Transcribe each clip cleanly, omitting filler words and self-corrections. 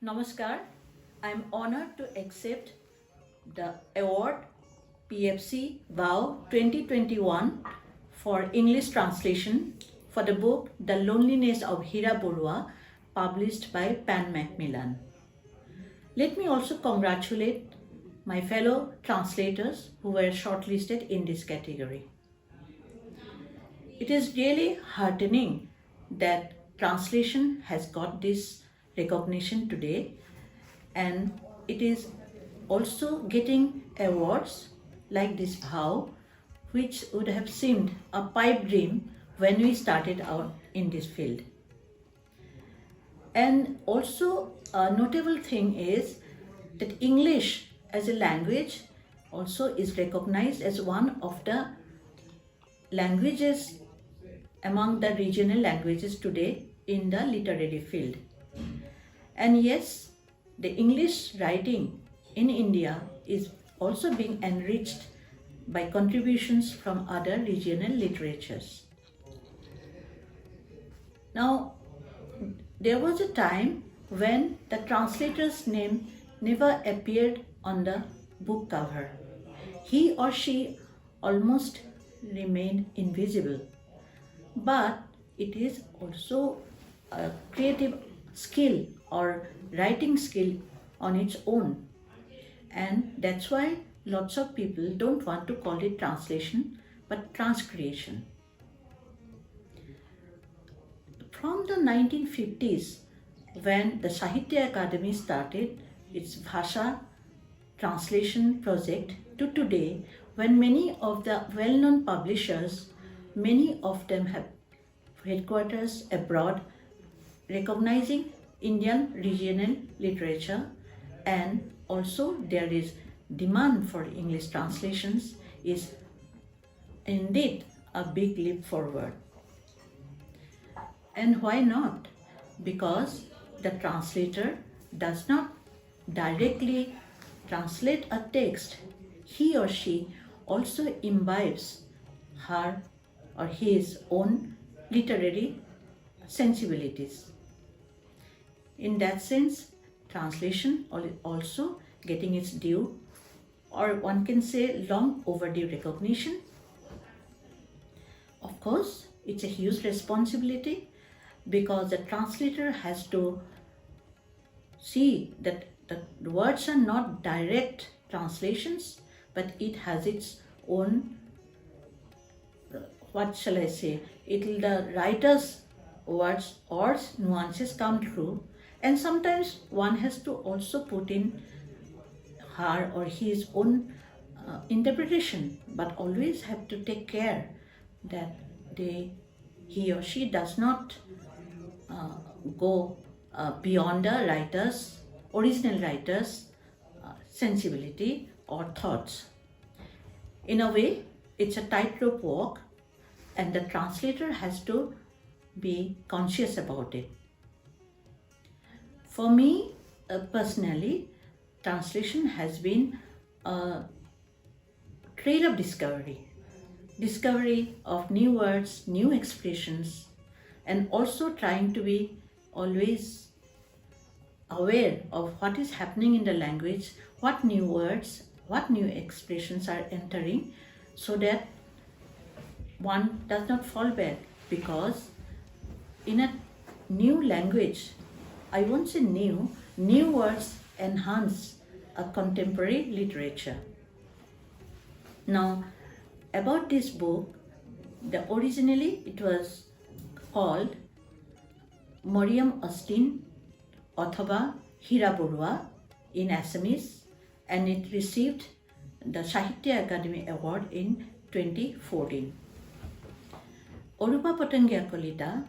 Namaskar. I am honored to accept the award PFC VoW 2021 for English translation for the book The Loneliness of Hira Barua, published by Macmillan. Let me also congratulate my fellow translators who were shortlisted in this category. It is really heartening that translation has got this recognition today, and it is also getting awards like this VoW, which would have seemed a pipe dream when we started out in this field. And also a notable thing is that English as a language also is recognized as one of the languages among the regional languages today in the literary field. And yes, the English writing in India is also being enriched by contributions from other regional literatures. Now, there was a time when the translator's name never appeared on the book cover. He or she almost remained invisible. But it is also a creative skill or writing skill on its own. And that's why lots of people don't want to call it translation, but transcreation. From the 1950s, when the Sahitya Akademi started its Bhasha translation project, to today, when many of the well-known publishers, many of them have headquarters abroad, recognizing Indian regional literature, and also there is demand for English translations, is indeed a big leap forward. And why not? Because the translator does not directly translate a text. He or she also imbibes her or his own literary sensibilities. In that sense, translation also getting its due, or one can say long overdue recognition. Of course, it's a huge responsibility because the translator has to see that the words are not direct translations, but it has its own, what shall I say, the writer's words or nuances come through, and sometimes one has to also put in her or his own interpretation, but always have to take care that he or she does not go beyond the original writer's sensibility or thoughts. In a way, it's a tightrope walk, and the translator has to be conscious about it. For me, personally, translation has been a trail of discovery of new words, new expressions, and also trying to be always aware of what is happening in the language, what new words, what new expressions are entering, so that one does not fall back. Because in a new language, I won't say new words enhance a contemporary literature. Now, about this book, originally it was called Mariam Austin, othoba Hira Barua in Assamese, and it received the Sahitya Akademi Award in 2014. Arupa Patangia Kalita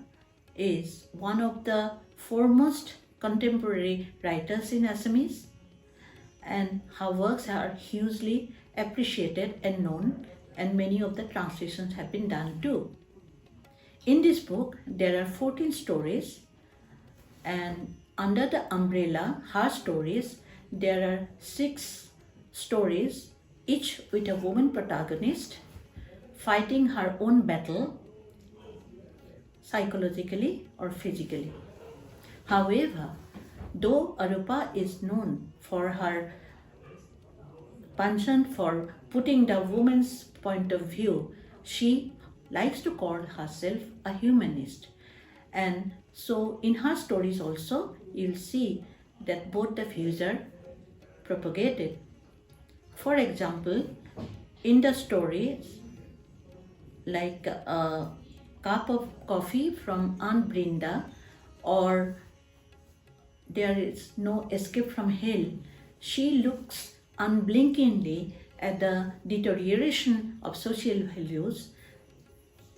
is one of the foremost contemporary writers in Assamese, and her works are hugely appreciated and known, and many of the translations have been done too. In this book, there are 14 stories, and under the umbrella, her stories, there are 6 stories, each with a woman protagonist fighting her own battle, psychologically or physically. However, Though Arupa is known for her penchant for putting the woman's point of view, she likes to call herself a humanist. And so in her stories also, you'll see that both the views are propagated. For example, in the stories like a cup of coffee from Aunt Brinda, or there is no escape from hell, she looks unblinkingly at the deterioration of social values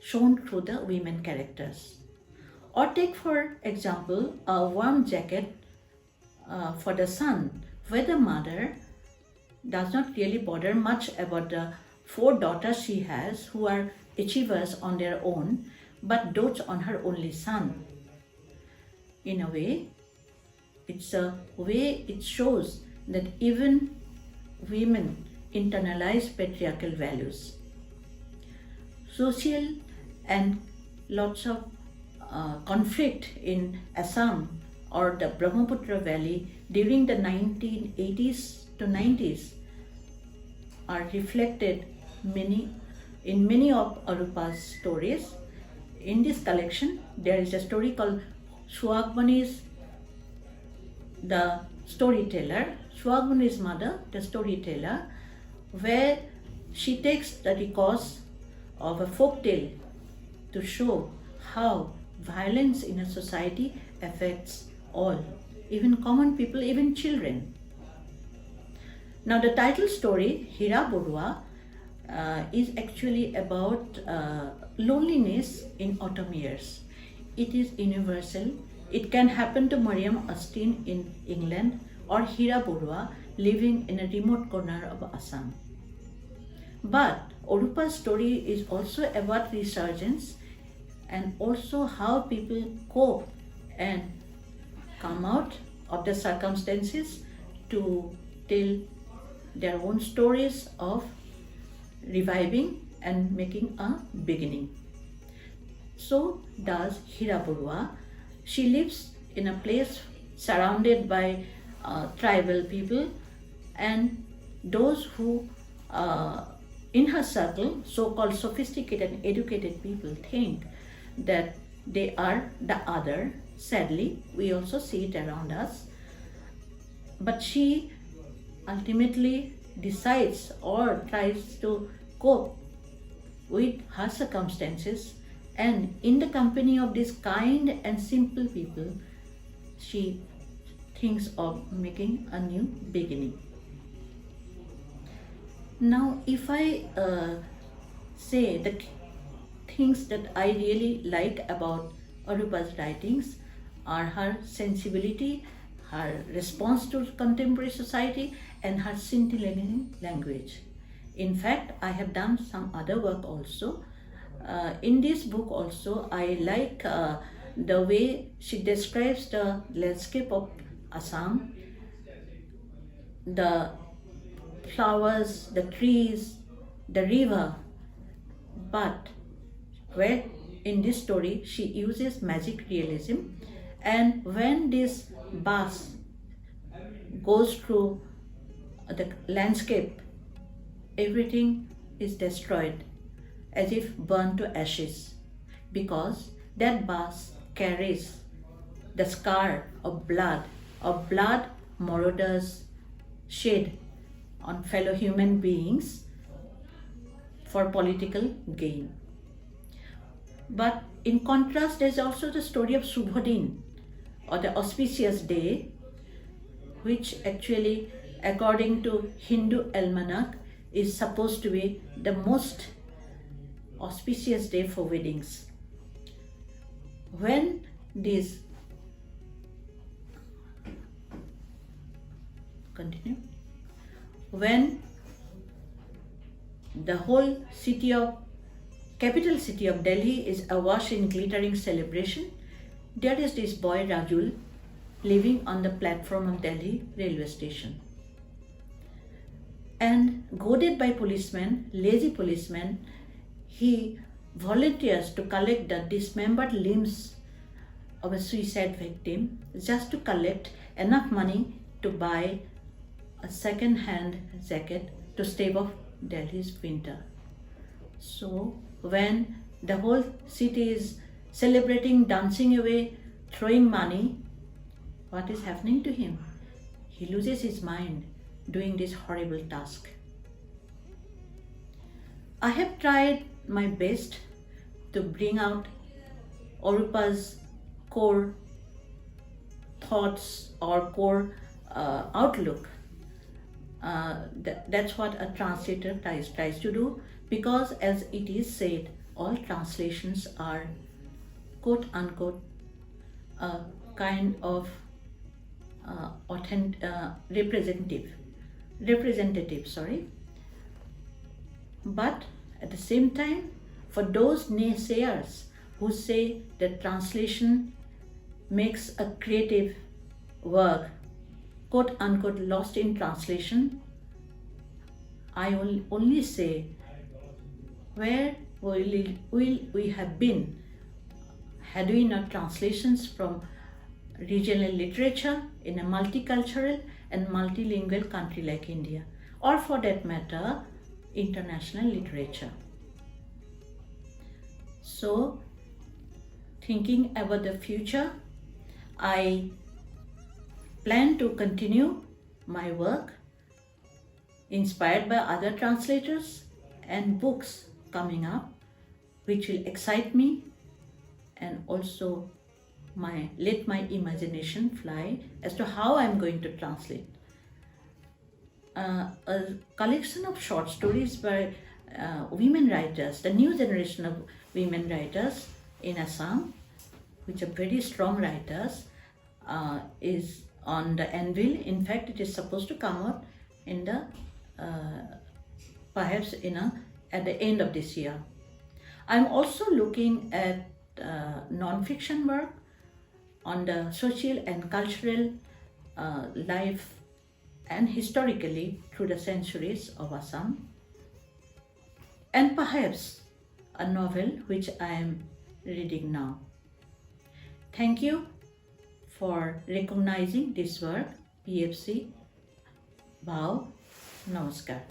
shown through the women characters. Or take for example a warm jacket for the son, where the mother does not really bother much about the 4 daughters she has who are achievers on their own, but dotes on her only son. In a way, it shows that even women internalize patriarchal values. Social and lots of conflict in Assam or the Brahmaputra Valley during the 1980s to 90s are reflected in many of Arupa's stories. In this collection, there is a story called Suagmani's the storyteller, Suagmani's mother, the storyteller, where she takes the recourse of a folk tale to show how violence in a society affects all, even common people, even children. Now the title story, Hira Barua, is actually about loneliness in autumn years. It is universal. It can happen to Mariam Austin in England or Hira Barua living in a remote corner of Assam. But Arupa's story is also about resurgence and also how people cope and come out of the circumstances to tell their own stories of reviving and making a beginning. So does Hira Barua. She lives in a place surrounded by tribal people, and those who in her circle, so-called sophisticated and educated people, think that they are the other. Sadly, we also see it around us. But she ultimately decides or tries to cope with her circumstances, and in the company of these kind and simple people, she thinks of making a new beginning. Now, if I say the things that I really like about Arupa's writings are her sensibility, her response to contemporary society, and her scintillating language. In fact, I have done some other work also. In this book also, I like the way she describes the landscape of Assam, the flowers, the trees, the river, but where in this story she uses magic realism, and when this bus goes through the landscape, everything is destroyed as if burned to ashes, because that bus carries the scar of blood marauders shed on fellow human beings for political gain. But in contrast, there's also the story of Subhodin, or the auspicious day, which actually, according to Hindu almanac, is supposed to be the most auspicious day for weddings. When these when the whole capital city of Delhi is awash in glittering celebration, there is this boy Rajul living on the platform of Delhi railway station. And goaded by policemen, lazy policemen, he volunteers to collect the dismembered limbs of a suicide victim just to collect enough money to buy a second-hand jacket to stave off Delhi's winter. So when the whole city is celebrating, dancing away, throwing money, what is happening to him? He loses his mind doing this horrible task. I have tried my best to bring out Arupa's core thoughts or core outlook. That's what a translator tries to do, because as it is said, all translations are quote unquote a kind of representative. But at the same time, for those naysayers who say that translation makes a creative work quote unquote lost in translation, I will only say, where will we have been had we not translations from regional literature in a multicultural and multilingual country like India, or for that matter, international literature. So, thinking about the future, I plan to continue my work inspired by other translators and books coming up which will excite me and also let my imagination fly as to how I'm going to translate. A collection of short stories by women writers, the new generation of women writers in Assam, which are very strong writers, is on the anvil. In fact, it is supposed to come out in the perhaps at the end of this year. I'm also looking at non-fiction work on the social and cultural life and historically through the centuries of Assam, and perhaps a novel which I am reading now. Thank you for recognizing this work, PFC. VoW. Namaskar.